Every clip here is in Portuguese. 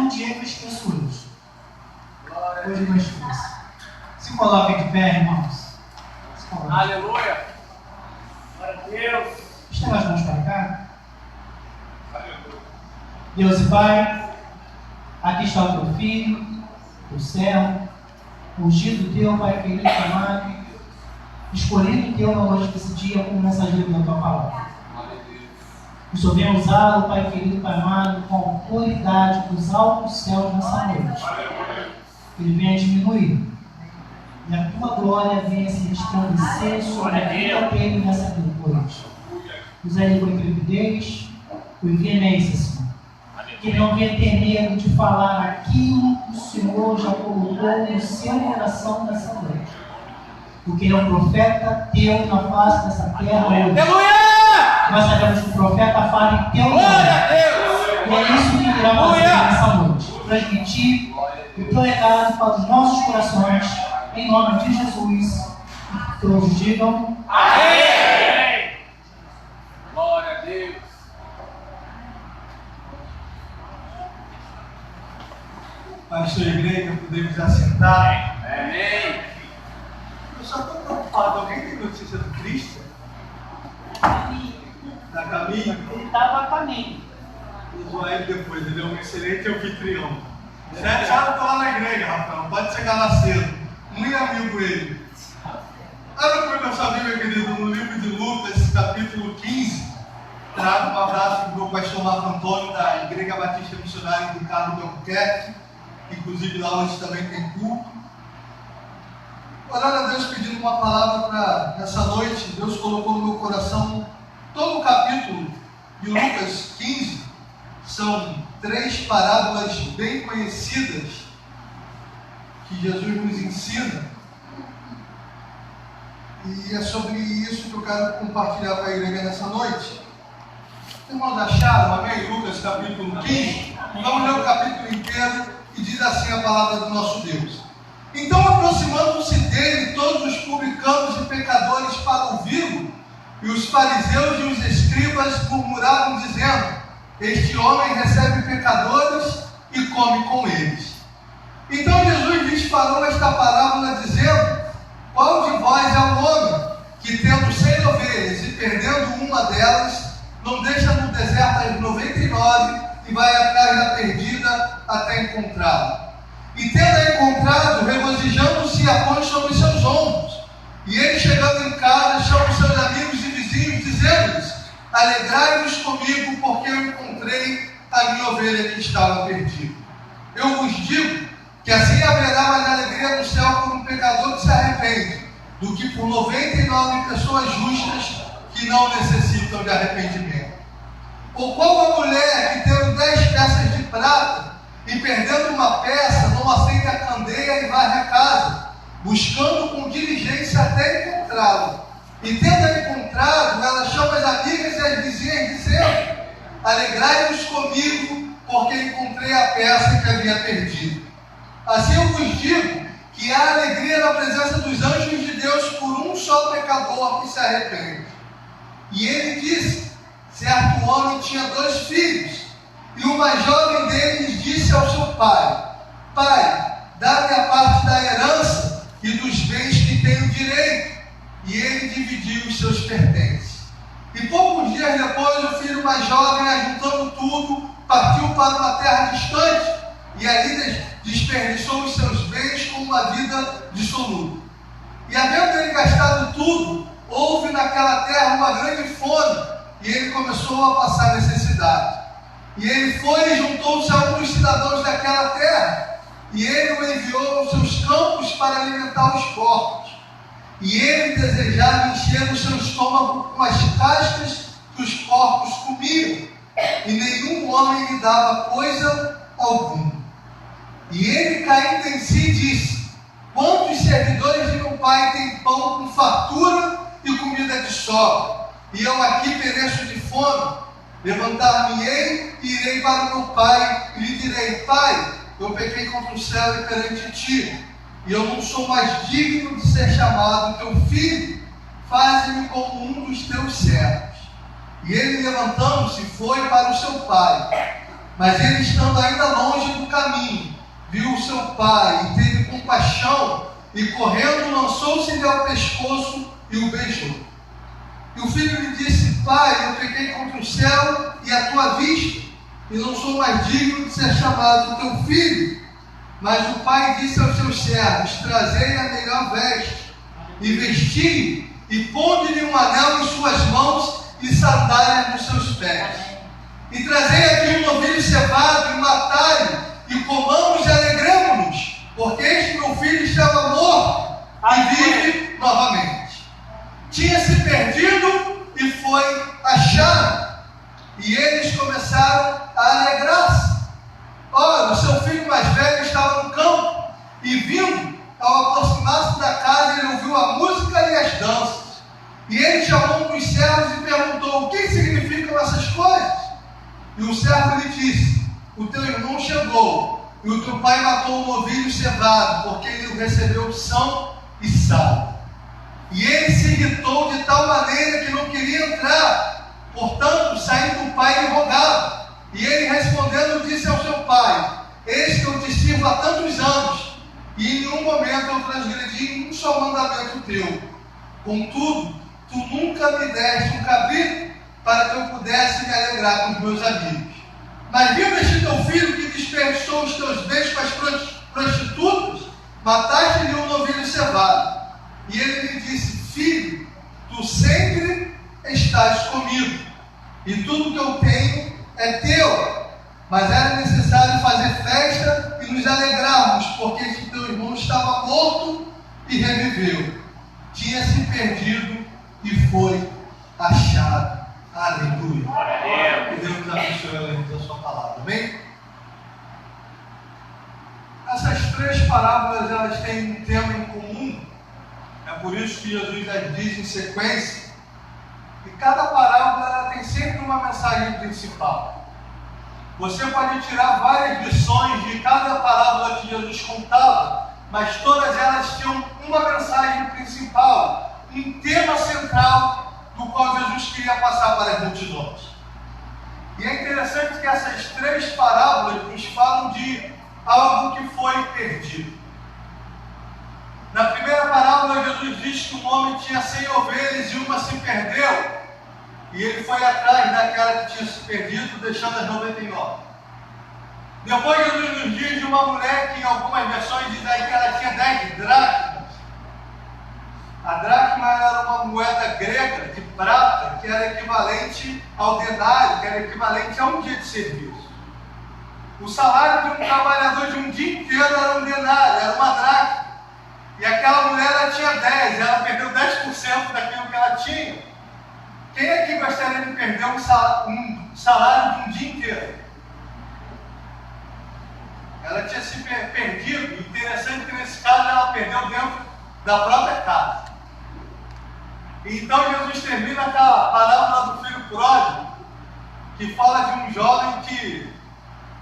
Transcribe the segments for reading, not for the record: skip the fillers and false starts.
um dia que eu esqueço hoje. Hoje eu esqueço. Se coloquem de pé, irmãos. Aleluia! Glória a Deus! Estenda as mãos para cá. Deus e Pai, aqui está o teu filho, o servo, ungido teu, Pai querido, amado, escolhido teu na noite desse dia como mensageiro da tua palavra. O Senhor venha usá-lo, Pai querido, Pai amado, com autoridade dos altos céus nessa noite. Que ele venha diminuir. E a tua glória venha se resplandecer sobre a vida dele nessa noite. Usa ele com intrepidez, com veemência, Senhor. Que ele não venha ter medo de falar aquilo que o Senhor já colocou no seu coração nessa noite. Porque ele é um profeta teu na face dessa terra hoje. Aleluia! Nós sabemos que o profeta fala em teu nome. E é isso que ele irá fazer nessa noite. Transmitir o teu recado para os nossos corações, em nome de Jesus. Que todos digam amém! Glória a Deus! Pastor e igreja, podemos assentar. Amém! Eu só estou preocupado. Alguém tem notícia do Cristo? Da Camila? ele estava a caminho. Vou zoar ele depois, ele é um excelente anfitrião. 7 horas eu estou lá na igreja, Rafael. Pode chegar lá cedo. Muito amigo ele. Olha como eu sabia, meu querido, no livro de Lucas, capítulo 15, trago um abraço para o meu pastor Marco Antônio, da Igreja Batista Missionária do Carmo de Albuquerque. Inclusive lá hoje também tem culto. Orando a Deus pedindo uma palavra para essa noite. Deus colocou no meu coração todo o capítulo de Lucas 15. São 3 parábolas bem conhecidas que Jesus nos ensina. E é sobre isso que eu quero compartilhar com a igreja nessa noite. Irmãos, acharam? Amém? Lucas capítulo 15. Vamos ler o capítulo inteiro e diz assim a palavra do nosso Deus. Então, aproximando-se dele, todos os publicanos e pecadores para ouvi-lo, e os fariseus e os escribas murmuravam, dizendo: este homem recebe pecadores e come com eles. Então Jesus lhes falou esta parábola, dizendo: qual de vós é um homem que, tendo 100 ovelhas e perdendo uma delas, não deixa no deserto as 99 e vai atrás da perdida até encontrá-la? E tendo-a encontrado, regozijando-se, a põe sobre os seus ombros. E ele, chegando em casa, chama os seus amigos e vizinhos, dizendo-lhes: alegrai-vos comigo, porque eu encontrei a minha ovelha que estava perdida. Eu vos digo que assim haverá mais alegria no céu por um pecador que se arrepende, do que por 99 pessoas justas que não necessitam de arrependimento. Ou qual uma mulher que, tendo 10 peças de prata e perdendo uma peça, não aceita a candeia e varre a casa, buscando com diligência até encontrá-la? E tendo-a encontrado, ela chama as amigas e as vizinhas, dizendo: alegrai-vos comigo, porque encontrei a peça que havia perdido. Assim eu vos digo que há alegria na presença dos anjos de Deus por um só pecador que se arrepende. E ele disse: certo homem tinha 2 filhos, e o mais jovem deles disse ao seu pai: pai, dá-me a parte da herança e dos bens que tenho direito. E ele dividiu os seus pertences. E poucos dias depois, o filho mais jovem, ajuntando tudo, partiu para uma terra distante, e ali desperdiçou os seus bens com uma vida dissoluta. E havendo ele gastado tudo, houve naquela terra uma grande fome, e ele começou a passar necessidade. E ele foi e juntou-se a um dos cidadãos daquela terra, e ele o enviou aos seus campos para alimentar os porcos. E ele desejava encher o seu estômago com as cascas que os porcos comiam, e nenhum homem lhe dava coisa alguma. E ele, caindo em si, disse: quantos servidores de meu pai têm pão com fartura e comida de sobra, e eu aqui pereço de fome? Levantar-me-ei e irei para o meu pai, e lhe direi: pai, eu pequei contra o céu e perante ti, e eu não sou mais digno de ser chamado teu filho. Faze-me como um dos teus servos. E ele, levantando-se, foi para o seu pai. Mas ele, estando ainda longe do caminho, viu o seu pai e teve compaixão, e correndo lançou-se-lhe ao pescoço e o beijou. E o filho lhe disse: Pai, eu pequei contra o céu e a tua vista, e não sou mais digno de ser chamado teu filho. Mas o pai disse aos seus servos: Trazei a melhor veste, e vesti, e ponde-lhe um anel em suas mãos, e sandálias nos seus pés. E trazei aqui um novilho cevado, e matai-o, e comamos e alegremo-nos, porque este meu filho estava morto, e vive novamente. Tinha se perdido e foi achado. E eles começaram a alegrar-se. Ora, o seu filho mais velho estava no campo, e vindo, ao aproximar-se da casa, ele ouviu a música e as danças. E ele chamou um dos servos e perguntou: O que significam essas coisas? E o servo lhe disse: O teu irmão chegou, e o teu pai matou o novilho cevado, porque ele o recebeu são e salvo. E ele se irritou de tal maneira que não queria entrar. Portanto, saindo o pai lhe rogava. E ele respondendo disse ao seu pai: Eis que eu te sirvo há tantos anos, e em nenhum momento eu transgredi um só mandamento teu. Contudo, tu nunca me deste um cabrito para que eu pudesse me alegrar com os meus amigos. Mas vindo este teu filho que desperdiçou os teus bens com as prostitutas, mataste-lhe um novilho cevado. E ele lhe disse: Filho, tu sempre estás comigo, e tudo que eu tenho é teu. Mas era necessário fazer festa e nos alegrarmos, porque este teu irmão estava morto e reviveu. Tinha se perdido e foi achado. Aleluia. Que Deus abençoe a leitura da sua palavra. Amém? Essas três parábolas, elas têm um tema em comum. É por isso que Jesus as diz em sequência. E cada parábola ela tem sempre uma mensagem principal. Você pode tirar várias lições de cada parábola que Jesus contava, mas todas elas tinham uma mensagem principal, um tema central do qual Jesus queria passar para as multidões. E é interessante que essas três parábolas nos falam de algo que foi perdido. Na primeira parábola, Jesus diz que um homem tinha 100 ovelhas e uma se perdeu. E ele foi atrás daquela que tinha se perdido, deixando as 99. Depois Jesus nos diz de uma mulher que em algumas versões diz aí que ela tinha 10 dracmas. A dracma era uma moeda grega de prata que era equivalente ao denário, que era equivalente a um dia de serviço. O salário de um trabalhador de um dia inteiro era um denário, era uma dracma. E aquela mulher ela tinha 10, ela perdeu 10% daquilo que ela tinha. Quem aqui gostaria de perder um salário de um dia inteiro? Ela tinha se perdido. Interessante que nesse caso ela perdeu dentro da própria casa. Então Jesus termina aquela parábola do filho pródigo, que fala de um jovem que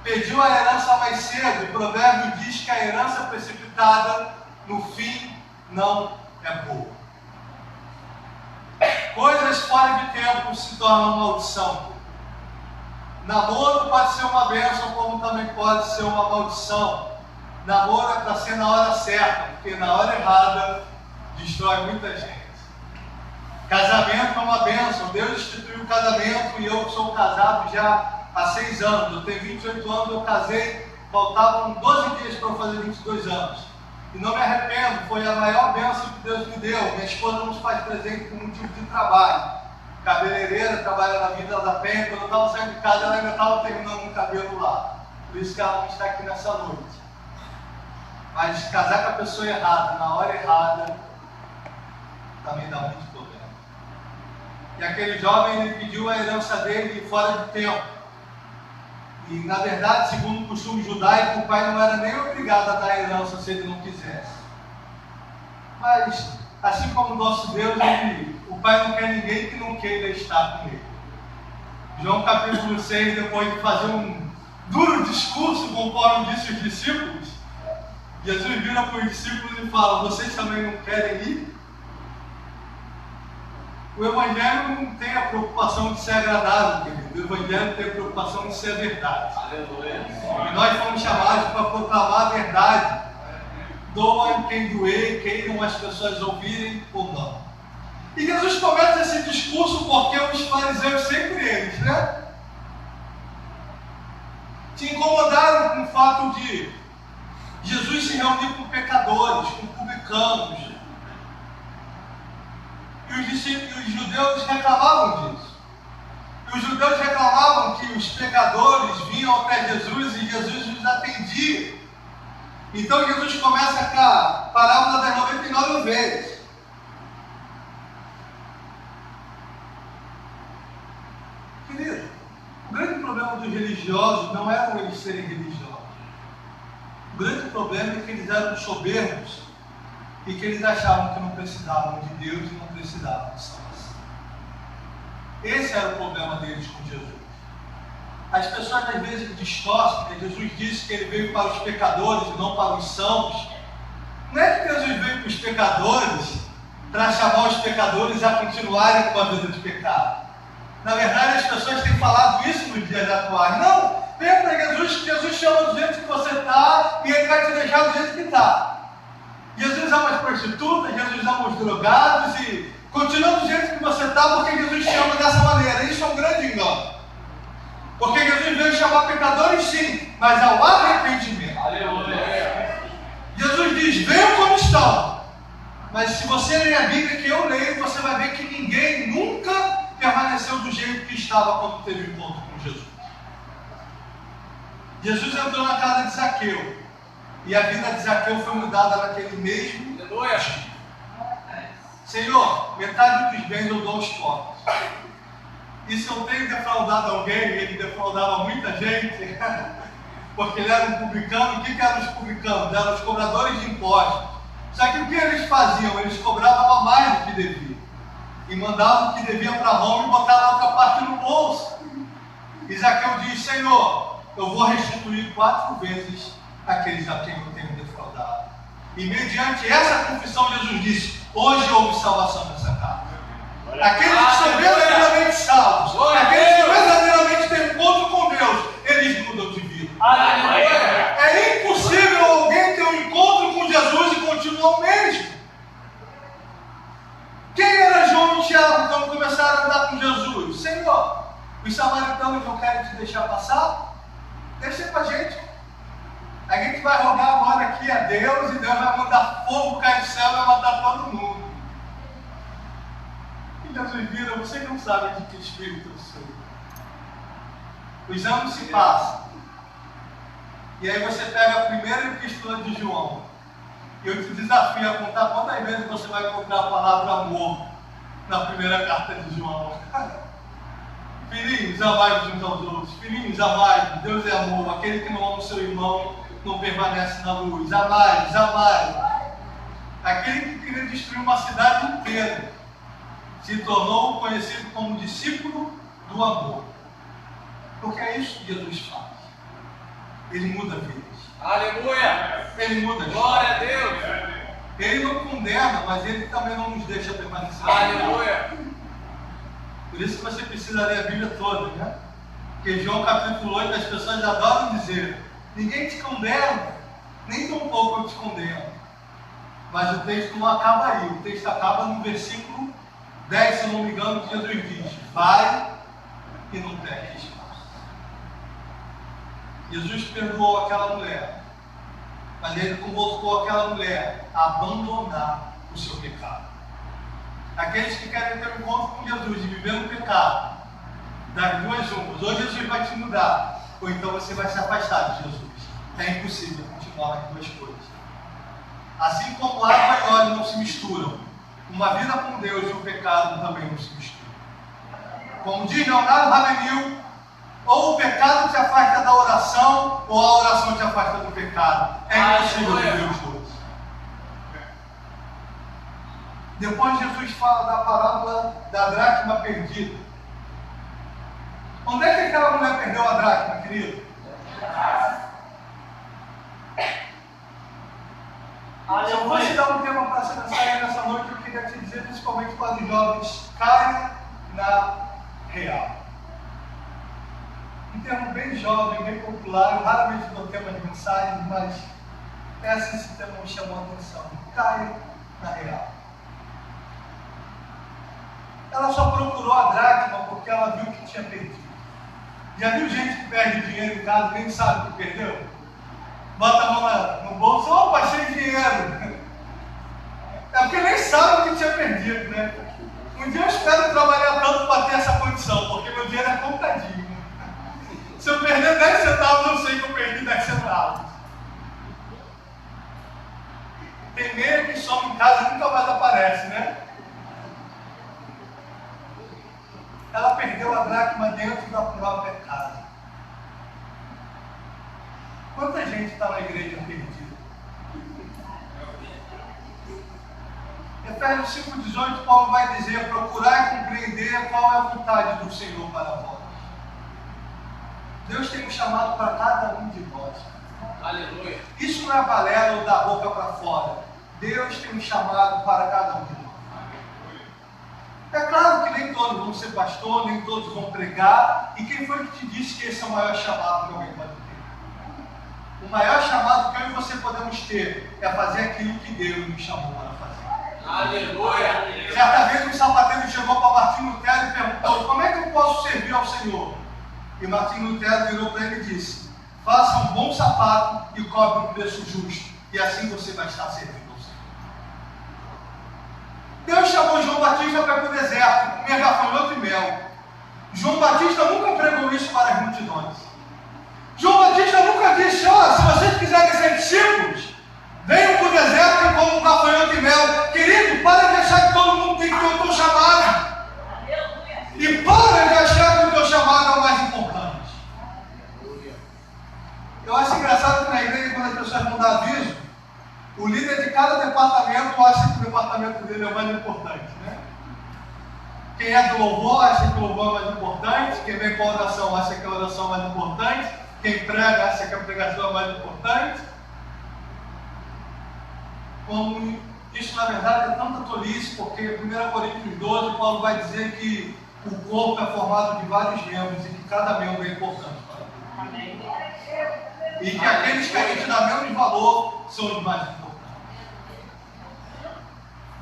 pediu a herança mais cedo. O provérbio diz que a herança precipitada no fim não é boa. Coisas fora de tempo se tornam maldição. Namoro pode ser uma bênção, como também pode ser uma maldição. Namoro é para ser na hora certa, porque na hora errada destrói muita gente. Casamento é uma bênção. Deus instituiu o casamento e eu sou casado já há 6 anos. Eu tenho 28 anos, eu casei, faltavam 12 dias para eu fazer 22 anos. E não me arrependo, foi a maior bênção que Deus me deu. Minha esposa nos faz presente por motivo de trabalho. Cabeleireira, trabalha na Vila da Penha. Quando eu estava saindo de casa, ela ainda estava terminando um cabelo lá. Por isso que ela não está aqui nessa noite. Mas casar com a pessoa errada, na hora errada, também dá muito problema. E aquele jovem, ele pediu a herança dele fora de tempo. E, na verdade, segundo o costume judaico, o pai não era nem obrigado a dar a herança se ele não quisesse. Mas, assim como o nosso Deus, o pai não quer ninguém que não queira estar com ele. João capítulo 6, depois de fazer um duro discurso, conforme disse os discípulos, Jesus vira para os discípulos e fala: vocês também não querem ir? O Evangelho não tem a preocupação de ser agradável, querido. O Evangelho tem a preocupação de ser a verdade. Aleluia. E nós fomos chamados para proclamar a verdade. Doa quem doer, queiram as pessoas ouvirem ou não. E Jesus começa esse discurso porque os fariseus, sempre eles, né? Se incomodaram com o fato de Jesus se reunir com pecadores, com publicanos. E os judeus reclamavam disso. E os judeus reclamavam que os pecadores vinham até Jesus e Jesus os atendia. Então Jesus começa com a parábola das 99 ovelhas. Querido, o grande problema dos religiosos não era eles serem religiosos. O grande problema é que eles eram soberbos e que eles achavam que não precisavam de Deus e não precisavam de salvação. Esse era o problema deles com Jesus. As pessoas às vezes distorcem, que Jesus disse que ele veio para os pecadores e não para os sãos. Não é que Jesus veio para os pecadores para chamar os pecadores a continuarem com a vida de pecado. Na verdade, as pessoas têm falado isso nos dias atuais. Não, vem para Jesus, que Jesus chama do jeito que você está e ele vai te deixar do jeito que está. Jesus ama as prostitutas, Jesus ama os drogados e continua do jeito que você está porque Jesus chama dessa maneira. Isso é um grande engano. Porque Jesus veio chamar pecadores sim, mas ao arrependimento. Aleluia. Jesus diz, venham como estão. Mas se você ler a Bíblia que eu leio, você vai ver que ninguém nunca permaneceu do jeito que estava quando teve encontro com Jesus. Jesus entrou na casa de Zaqueu. E a vida de Zaqueu foi mudada naquele mesmo dia. Senhor, metade dos bens eu dou aos pobres. E se eu tenho defraudado alguém, ele defraudava muita gente, porque ele era um publicano. O que eram os publicanos? Eram os cobradores de impostos. Só que o que eles faziam? Eles cobravam a mais do que deviam. E mandavam o que devia para Roma e botavam a outra parte no bolso. E Zaqueu diz, Senhor, eu vou restituir 4 vezes aqueles a quem eu tenho defraudado. E mediante essa confissão, Jesus disse, hoje houve salvação nessa casa. Aqueles que são verdadeiramente salvos, aqueles que verdadeiramente têm encontro com Deus, eles mudam de vida. É impossível alguém ter um encontro com Jesus e continuar o mesmo. Quem era João e Tiago quando começaram a andar com Jesus? Senhor, os samaritanos não querem te deixar passar? Deixa com a gente. A gente vai rogar agora aqui a Deus e Deus vai mandar fogo cair do céu e vai matar todo mundo. E Jesus vira, você não sabe de que espírito eu sou. Os anos se passam. E aí você pega a primeira epístola de João. E eu te desafio a contar quantas vezes você vai encontrar a palavra amor na primeira carta de João. Filhinhos, amai uns aos outros. Filhinhos, amai. Deus é amor. Aquele que não ama o seu irmão não permanece na luz. Amai, amai. Aquele que queria destruir uma cidade inteira se tornou conhecido como discípulo do amor. Porque é isso que Jesus faz. Ele muda vidas. Aleluia. Ele muda. Glória a Deus. Ele não condena, mas ele também não nos deixa permanecer. Aleluia. Por isso que você precisa ler a Bíblia toda, né? Porque João capítulo 8, as pessoas adoram dizer, ninguém te condena, nem tão pouco eu te condeno. Mas o texto não acaba aí, o texto acaba no versículo 10, se eu não me engano, que Jesus diz, vai e não peques. Jesus perdoou aquela mulher, mas ele convocou aquela mulher a abandonar o seu pecado. Aqueles que querem ter um encontro com Jesus e viver no pecado, das duas umas, ou Jesus vai te mudar, ou então você vai se afastar de Jesus. É impossível continuar as duas coisas. Assim como água e óleo não se misturam, uma vida com Deus e o pecado também não se misturam. Como diz Leonardo Ravenil, ou o pecado te afasta da oração, ou a oração te afasta do pecado. É impossível viver os dois. Depois Jesus fala da parábola da dracma perdida. Onde é que aquela mulher perdeu a dracma, querido? Se eu fosse dar um tema para essa mensagem nessa noite, eu queria te dizer, principalmente para os jovens, caia na real. Um termo bem jovem, bem popular, eu raramente dou tema de mensagem, mas esse tema me chamou a atenção. Caia na real. Ela só procurou a dracma porque ela viu que tinha perdido. Já viu gente que perde dinheiro em casa e nem sabe que perdeu? Bota a mão no bolso, opa, achei dinheiro. É porque nem sabe que tinha perdido, né? Um dia eu espero trabalhar tanto para ter essa condição, porque meu dinheiro é contadinho. Se eu perder 10 centavos, eu sei que eu perdi 10 centavos. Tem meia que some em casa e nunca mais aparece, né? Ela perdeu a dracma dentro da própria casa. Quanta gente está na igreja perdida? Efésios 5,18, Paulo vai dizer: procurar e compreender qual é a vontade do Senhor para vós. Deus tem um chamado para cada um de nós. Aleluia. Isso não é balela ou da boca para fora. Deus tem um chamado para cada um de nós. É claro que nem todos vão ser pastor, nem todos vão pregar. E quem foi que te disse que esse é o maior chamado que alguém pode ter? O maior chamado que eu e você podemos ter é fazer aquilo que Deus nos chamou para fazer. Aleluia. Certa vez um sapateiro chegou para Martinho Lutero e perguntou: como é que eu posso servir ao Senhor? E Martinho Lutero virou para ele e disse: faça um bom sapato e cobre um preço justo, e assim você vai estar servindo ao Senhor. Deus chamou João Batista para ir para o deserto, comer gafanhoto e mel. João Batista nunca pregou isso para as multidões. João Batista nunca disse: ó, se vocês quiserem ser discípulos, venham para o deserto e comam gafanhoto e mel. Querido, para de achar que todo mundo tem que ter o teu chamado. E para de achar que o teu chamado é o mais importante. Eu acho engraçado que na igreja, quando as pessoas vão dar aviso, o líder de cada departamento acha que o departamento dele é o mais importante, né? Quem é do louvor acha que o louvor é mais importante, quem vem com a oração acha que a oração é mais importante, quem prega acha que a pregação é mais importante. Como isso na verdade é tanta tolice, porque em 1 Coríntios 12, Paulo vai dizer que o corpo é formado de vários membros e que cada membro é importante para Deus. E que aqueles que a gente dá menos valor são os mais importantes.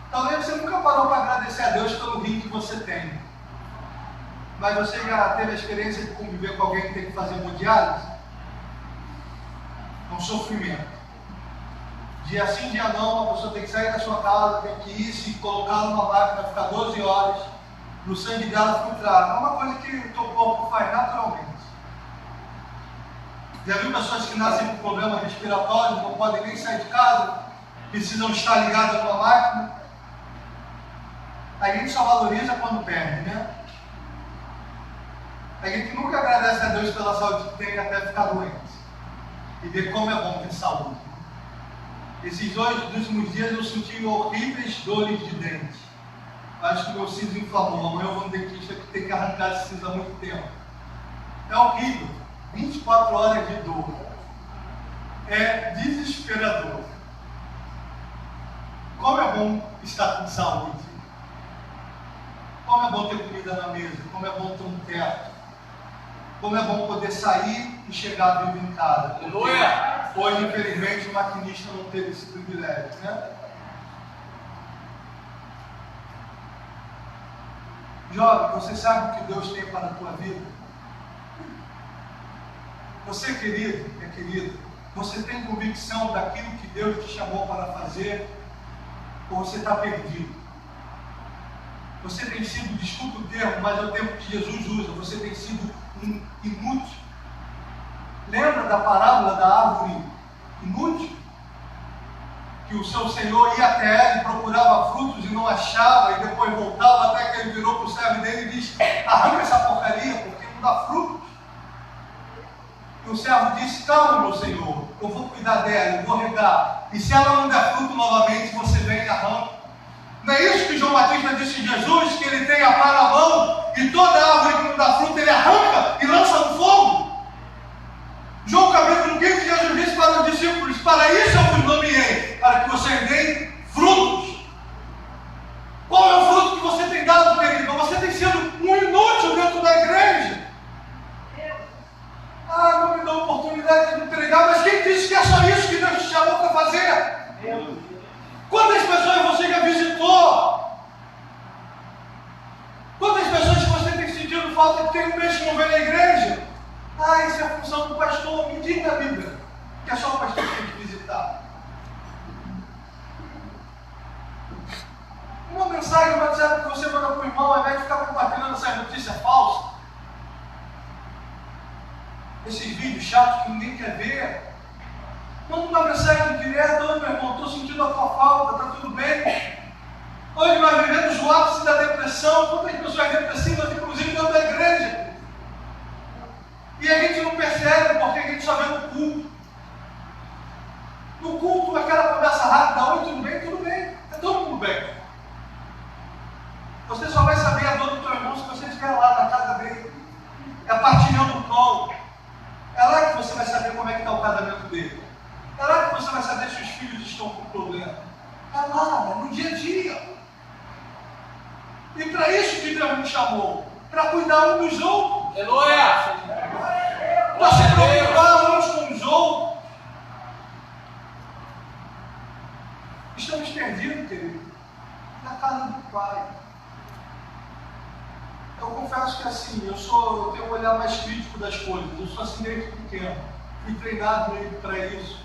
Talvez você nunca parou para agradecer a Deus pelo rim que você tem. Mas você já teve a experiência de conviver com alguém que tem que fazer hemodiálise? É um sofrimento. Dia sim, dia não, a pessoa tem que sair da sua casa, tem que ir, se colocar numa máquina, ficar 12 horas, no sangue dela filtrar. É uma coisa que o teu corpo faz naturalmente. Já viu pessoas que nascem com problemas respiratórios, não podem nem sair de casa, precisam estar ligadas numa máquina? A gente só valoriza quando perde, né? A gente nunca agradece a Deus pela saúde que tem até ficar doente. E ver como é bom ter saúde. Esses 2 últimos dias eu senti horríveis dores de dente. Acho que o meu siso inflamou. Amanhã eu vou no dentista que tem que arrancar esse siso há muito tempo. É horrível. 24 horas de dor. É desesperador. Como é bom estar com saúde. Como é bom ter comida na mesa. Como é bom ter um teto. Como é bom poder sair e chegar vivo em casa. Aleluia! Hoje, infelizmente, o maquinista não teve esse privilégio, né? Jovem, você sabe o que Deus tem para a tua vida? Você, querido, minha querida, você tem convicção daquilo que Deus te chamou para fazer? Ou você está perdido? Você tem sido, desculpa o termo, mas é o termo que Jesus usa, você tem sido um inútil. Lembra da parábola da árvore inútil? Que o seu senhor ia até ela e procurava frutos e não achava, e depois voltava até que ele virou para o servo dele e disse: arranca essa porcaria, porque não dá frutos. E o servo disse: calma, meu senhor, eu vou cuidar dela, eu vou regar, e se ela não der fruto novamente, você vem e arranca. Não é isso que João Batista disse de Jesus, que ele tem a pá na mão, e toda árvore que não dá fruto ele arranca e lança no fogo? João capítulo 15, Jesus disse para os discípulos: para isso eu vos nomeei, para que você oportunidade de pregar, mas quem disse que é só isso que Deus te chamou para fazer? Quantas pessoas você já visitou? Quantas pessoas que você tem sentido falta que tem um mês que não vem na igreja? Ah, isso é a função do pastor. Me diga a Bíblia que é só o pastor que tem que visitar. Uma mensagem no WhatsApp que você manda para o irmão, ao invés de ficar compartilhando essas notícias falsas, esses vídeos chatos que ninguém quer ver, manda uma mensagem direta: oi meu irmão, estou sentindo a tua falta, está tudo bem? Hoje nós vivemos o ápice da depressão, quantas pessoas depressivas, inclusive dentro da igreja. E a gente não percebe porque a gente só vê no culto. No culto, aquela conversa rápida: oi, tudo bem? Tudo bem. É todo mundo bem. Você só vai saber a dor do teu irmão se você estiver lá na casa dele. É partilhando o pão. É lá que você vai saber como é que está o casamento dele. É lá que você vai saber se os filhos estão com problema. É lá, no dia a dia. E para isso que Deus nos chamou. Para cuidar um dos outros. Aleluia! Para se preocupar uns com os outros. Estamos perdidos, querido, na casa do Pai. Eu confesso que assim, eu tenho um olhar mais crítico das coisas. Eu sou assim desde pequeno. Fui treinado para isso.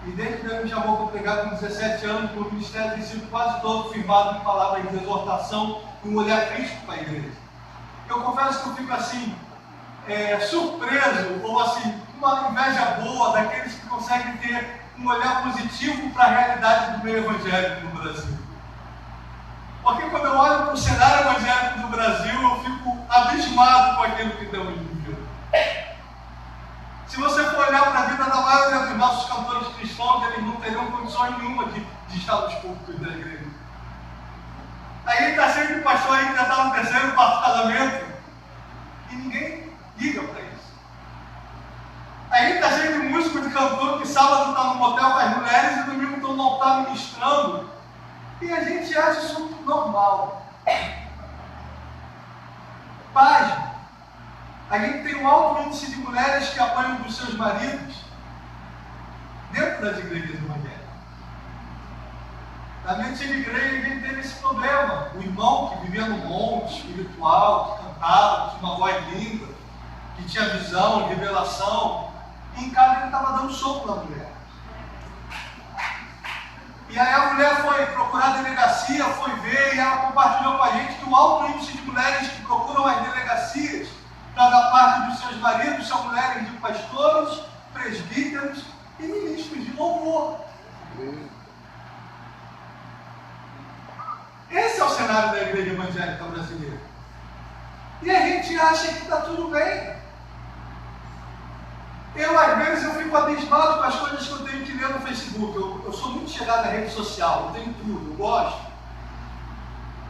E desde que Deus me chamou para pregar com 17 anos, meu ministério tem sido quase todo firmado em palavras de exortação e um olhar crítico para a igreja. Eu confesso que eu fico assim, surpreso, ou assim, uma inveja boa daqueles que conseguem ter um olhar positivo para a realidade do meio evangélico no Brasil. Porque quando eu olho para o cenário evangélico do Brasil, eu fico abismado com aquilo que Deus me viu. Se você for olhar para a vida da maioria dos nossos cantores cristãos, eles não teriam condições nenhuma de estar nos púlpitos da igreja. Aí está sempre o pastor aí que já está no terceiro, quarto casamento, e ninguém liga para isso. Aí está cheio de músico, de cantor, que sábado está no motel com as mulheres e domingo estão no altar ministrando. E a gente acha isso normal. Página. A gente tem um alto índice de mulheres que apanham dos seus maridos dentro das igrejas evangélicas. Na minha antiga igreja, a gente teve esse problema. O irmão que vivia no monte espiritual, que cantava, que tinha uma voz linda, que tinha visão, revelação, e em casa ele estava dando soco na mulher. E aí a mulher foi procurar a delegacia, foi ver, e ela compartilhou com a gente que o alto índice de mulheres que procuram as delegacias para dar parte dos seus maridos são mulheres de pastores, presbíteros e ministros de louvor. Esse é o cenário da igreja evangélica brasileira. E a gente acha que está tudo bem. Às vezes, eu fico abismado com as coisas que eu tenho que ler no Facebook. Eu sou muito chegado na rede social, eu tenho tudo, eu gosto.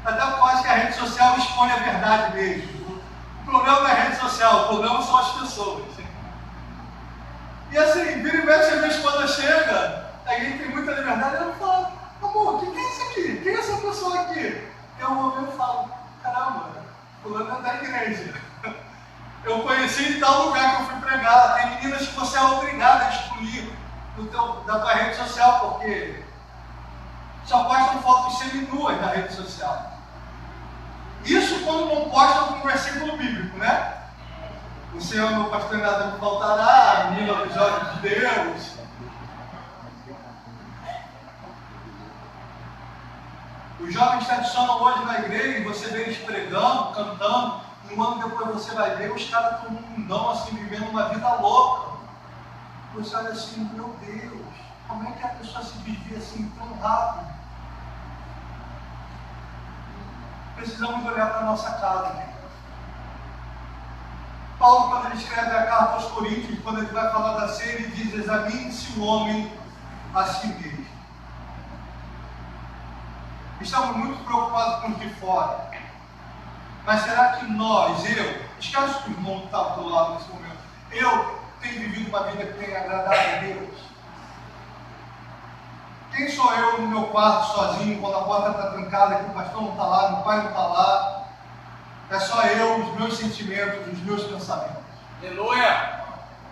Até porque eu acho que a rede social expõe a verdade mesmo. O problema não é a rede social, o problema são as pessoas. E assim, vira e mexe, a minha esposa chega, a gente tem muita liberdade, ela fala: amor, quem é esse aqui? Quem é essa pessoa aqui? Eu vou ver e falo: caramba, fulano é da igreja. Eu conheci em tal lugar que eu fui pregar. Tem meninas que você é obrigado a excluir da tua rede social, porque só postam fotos seminuas na rede social. Isso quando não postam com um versículo bíblico, né? O Senhor, meu pastor, nada me faltará, menina dos olhos de Deus. Os jovens te adicionam hoje na igreja e você vê eles pregando, cantando. E um ano depois você vai ver, os caras estão num mundão assim, vivendo uma vida louca. Você olha assim: meu Deus, como é que a pessoa se desvia assim tão rápido? Precisamos olhar para a nossa casa. Né? Paulo, quando ele escreve a carta aos Coríntios, quando ele vai falar da ceia, ele diz: examine-se o homem a si mesmo. Estamos muito preocupados com os de fora. Mas será que esquece que o irmão que está ao teu lado nesse momento, eu tenho vivido uma vida que tem agradado a Deus? Quem sou eu no meu quarto sozinho, quando a porta está trancada, que o pastor não está lá, meu pai não está lá? É só eu, os meus sentimentos, os meus pensamentos. Aleluia!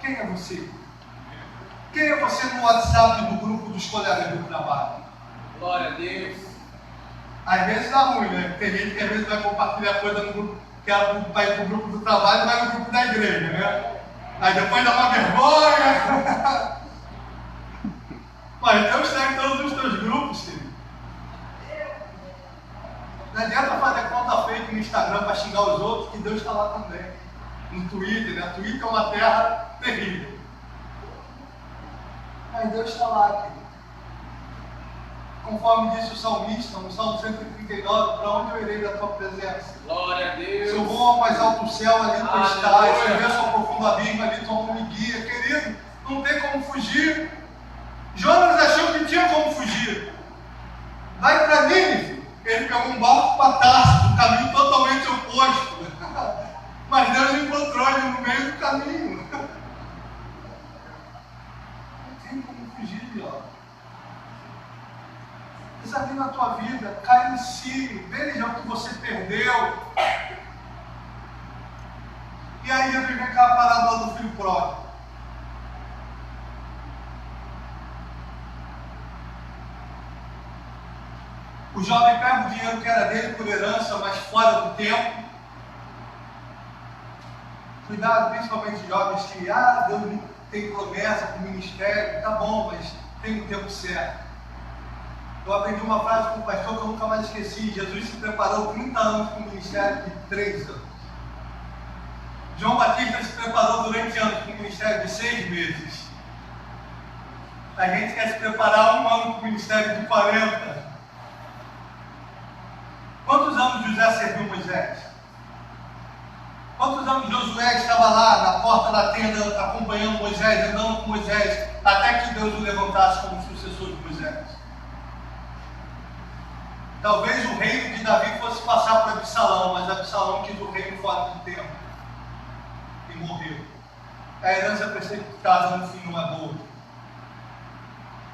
Quem é você? Quem é você no WhatsApp do grupo dos colegas do trabalho? Glória a Deus. Às vezes dá ruim, né? Tem gente que às vezes vai compartilhar coisa no grupo, que ela vai pro grupo do trabalho e vai no grupo da igreja, né? Aí depois dá uma vergonha. Mas Deus está em todos os teus grupos, filho. Não adianta fazer conta fake no Instagram para xingar os outros, que Deus está lá também. No Twitter, né? Twitter é uma terra terrível. Mas Deus está lá, querido. Conforme disse o salmista, no Salmo 139, para onde eu irei da tua presença? Glória a Deus. Se eu vou ao mais alto céu, ali tu estás. Se eu desço ao profundo abismo, ali tua mão me guia. Querido, não tem como fugir. Jonas achou que tinha como fugir. Vai para Nínive. Ele pegou um barco para Tarso, um caminho totalmente oposto. Mas Deus encontrou ele no meio do caminho. Não tem como fugir, ó. Examine a tua vida, cai em si, veja o que você perdeu. E aí vem cá a parábola do filho pródigo. O jovem pega o dinheiro que era dele por herança, mas fora do tempo. Cuidado, principalmente jovens que, Deus me tem promessa para o ministério, tá bom, mas tem um tempo certo. Eu aprendi uma frase com o pastor que eu nunca mais esqueci. Jesus se preparou 30 anos para o ministério de 3 anos. João Batista se preparou durante anos para o ministério de 6 meses. A gente quer se preparar 1 ano para o ministério de 40. Quantos anos José serviu Moisés? Quantos anos Josué estava lá na porta da tenda acompanhando Moisés, andando com Moisés, até que Deus o levantasse como sucessor de Moisés? Talvez o reino de Davi fosse passar para Absalão, mas Absalão quis o reino fora do tempo e morreu. A herança precipitada no fim não é boa.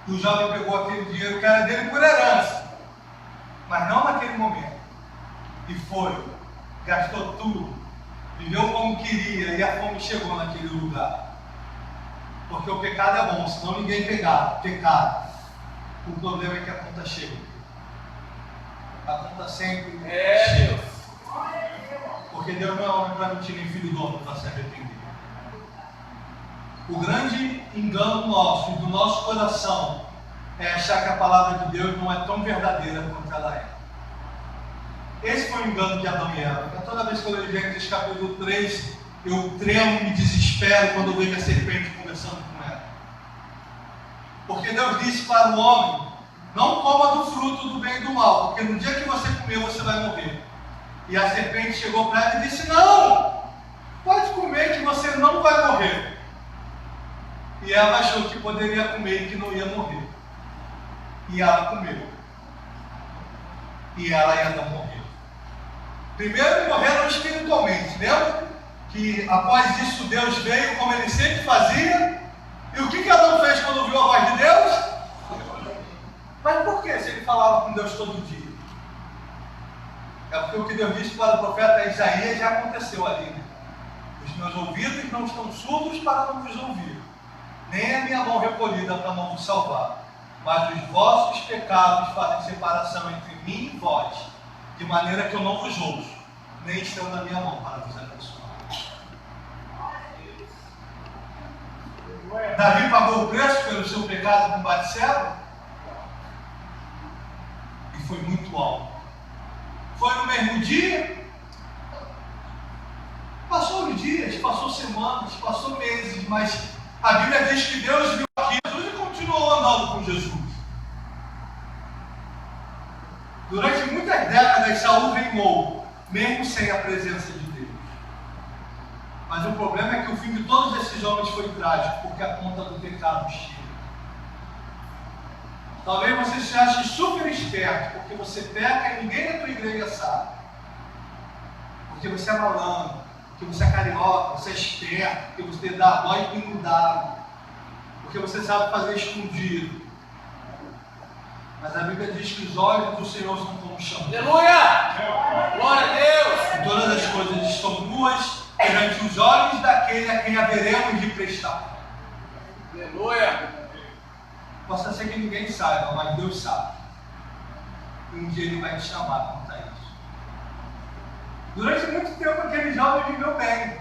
E o jovem pegou aquele dinheiro que era dele por herança, mas não naquele momento. E foi, gastou tudo, viveu como queria e a fome chegou naquele lugar. Porque o pecado é bom, senão ninguém pecado. O problema é que a conta chega. A conta sempre chega. Porque Deus não é homem para mentir, nem filho do homem para se arrepender. O grande engano nosso e do nosso coração é achar que a palavra de Deus não é tão verdadeira quanto ela é. Esse foi o engano de Adão e Eva. Toda vez que eu leio Gênesis capítulo 3, eu tremo, me desespero quando eu vejo a serpente conversando com ela. Porque Deus disse para o homem: não coma do fruto do bem e do mal, porque no dia que você comer, você vai morrer. E a serpente chegou para ela e disse: não, pode comer que você não vai morrer. E ela achou que poderia comer e que não ia morrer. E ela comeu. E ela e Adão morreram. Primeiro morreram espiritualmente, lembra? Que após isso Deus veio como ele sempre fazia. E o que Adão fez quando ouviu a voz de Deus? Mas por que se ele falava com Deus todo dia? É porque o que Deus disse para o profeta Isaías já aconteceu ali, né? Os meus ouvidos não estão surdos para não vos ouvir, nem a minha mão recolhida para não vos salvar. Mas os vossos pecados fazem separação entre mim e vós, de maneira que eu não vos ouço, nem estão na minha mão para vos abençoar. Davi pagou o preço pelo seu pecado com Batseba e foi muito alto. Foi no mesmo dia, passou dias, passou semanas, passou meses, mas a Bíblia diz que Deus viu aqui Jesus e continuou andando com Jesus. Durante muitas décadas, Saul reinou, mesmo sem a presença de Deus. Mas o problema é que o fim de todos esses homens foi trágico, porque a conta do pecado chega. Talvez você se ache super esperto, porque você peca e ninguém na tua igreja sabe. Porque você é malandro, porque você é carioca, você é esperto, porque você dá dó e não dá. Porque você sabe fazer escondido. Mas a Bíblia diz que os olhos do Senhor são como chama. Aleluia! Glória a Deus! E todas as coisas estão nuas perante os olhos daquele a quem haveremos de prestar. Aleluia. Possa ser que ninguém saiba, mas Deus sabe. E um dia Ele vai te chamar quanto a isso. Durante muito tempo aquele jovem viveu bem,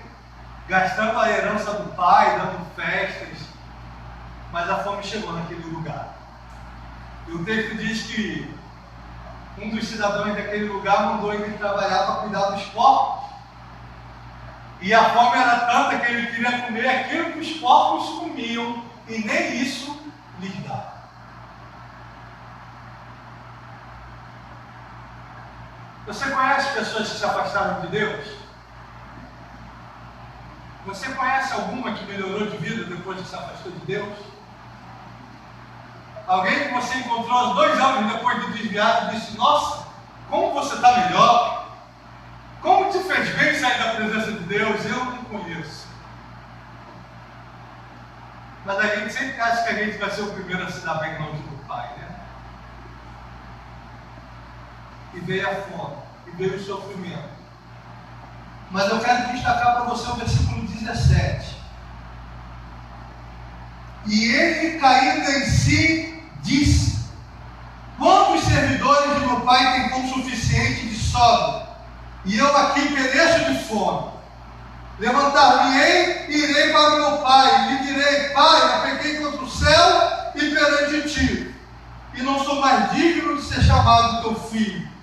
gastando a herança do pai, dando festas, mas a fome chegou naquele lugar. E o texto diz que um dos cidadãos daquele lugar mandou ele trabalhar para cuidar dos porcos. E a fome era tanta que ele queria comer aquilo que os porcos comiam, e nem isso lhes dava. Você conhece pessoas que se afastaram de Deus? Você conhece alguma que melhorou de vida depois que se afastou de Deus? Alguém que você encontrou 2 anos depois de desviado e disse: nossa, como você está melhor? Como te fez bem sair da presença de Deus? Eu não conheço. Mas a gente sempre acha que a gente vai ser o primeiro a se dar bem longe do Pai, né? E veio a fome, e veio o sofrimento. Mas eu quero destacar para você o versículo 17. E ele, caindo em si, disse: quantos servidores de meu pai têm pão suficiente de sobra, e eu aqui pereço de fome? Levantar-me-ei e irei para o meu pai, e lhe direi: pai, eu pequei contra o céu e perante ti, e não sou mais digno de ser chamado teu filho.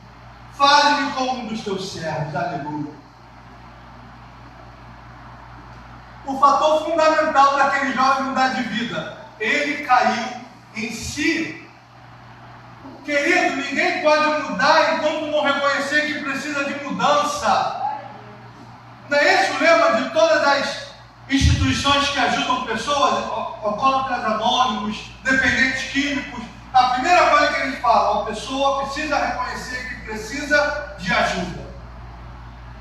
Fale-me como um dos teus servos. Aleluia. O fator fundamental para aquele jovem mudar de vida: ele caiu em si. Querido, ninguém pode mudar enquanto não reconhecer que precisa de mudança. Não é esse o lema de todas as instituições que ajudam pessoas, alcoólatras anônimos, dependentes químicos? A primeira coisa que eles falam: a pessoa precisa reconhecer que precisa de ajuda.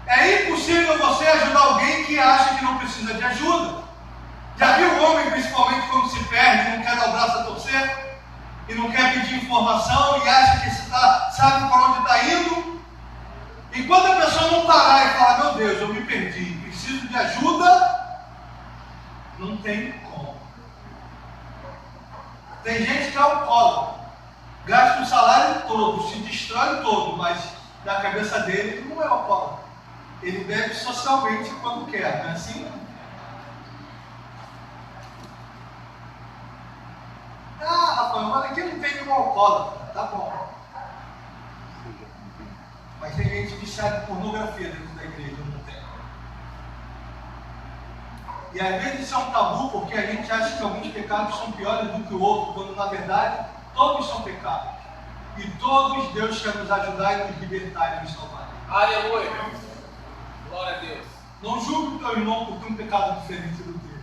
É impossível você ajudar alguém que acha que não precisa de ajuda. Já viu o homem, principalmente quando se perde, não quer dar o braço a torcer, e não quer pedir informação, e acha que sabe para onde está indo? Enquanto a pessoa não parar e falar: meu Deus, eu me perdi, preciso de ajuda, não tem como. Tem gente que é alcoólatra, gasta o salário todo, se destrói todo, mas na cabeça dele ele não é alcoólatra. Ele bebe socialmente quando quer, não é assim? Ah, Rafael, mas aqui não tem nenhum alcoólatra. Tá bom. Mas tem gente que sabe pornografia dentro da igreja, não tem. E às vezes isso é um tabu, porque a gente acha que alguns pecados são piores do que o outro, quando na verdade todos são pecados. E todos Deus quer nos ajudar e nos libertar e nos salvar. Aleluia. Glória a Deus. Não julgue o teu irmão por ter um pecado diferente do teu.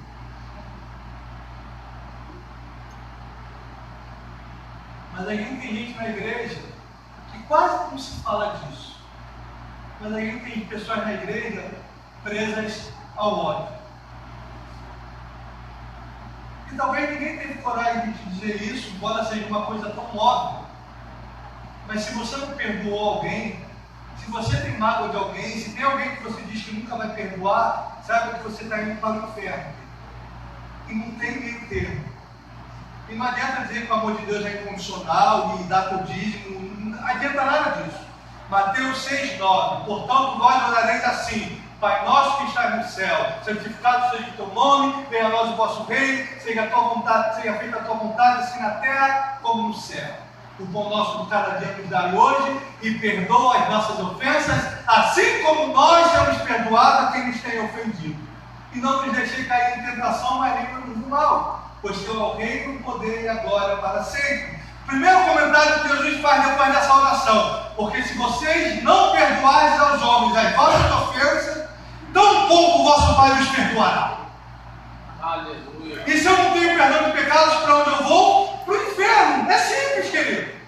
Mas aí tem gente na igreja que quase não se fala disso. Mas aí tem pessoas na igreja presas ao ódio. E talvez ninguém teve coragem de te dizer isso, embora seja uma coisa tão óbvia. Mas se você não perdoou alguém, se você tem mágoa de alguém, se tem alguém que você diz que nunca vai perdoar, saiba que você está indo para o inferno. E não tem meio termo. E não adianta dizer que o amor de Deus é incondicional e dá teu dízimo, não adianta nada disso. Mateus 6,9: portanto, vós orareis assim: Pai nosso que estás no céu, santificado seja o teu nome, venha a nós o vosso reino, seja feita a tua vontade, assim na terra como no céu. O pão nosso de cada dia nos dai hoje, e perdoa as nossas ofensas, assim como nós temos perdoado a quem nos tem ofendido. E não nos deixei cair em tentação, mas livra-nos do mal, pois teu é o reino, o poder e a glória para sempre. Primeiro comentário que Jesus faz depois dessa oração: porque se vocês não perdoarem aos homens as vossas ofensas, tampouco o vosso Pai os perdoará. Aleluia. E se eu não tenho perdão de pecados, para onde eu vou? Para o inferno. É simples, querido.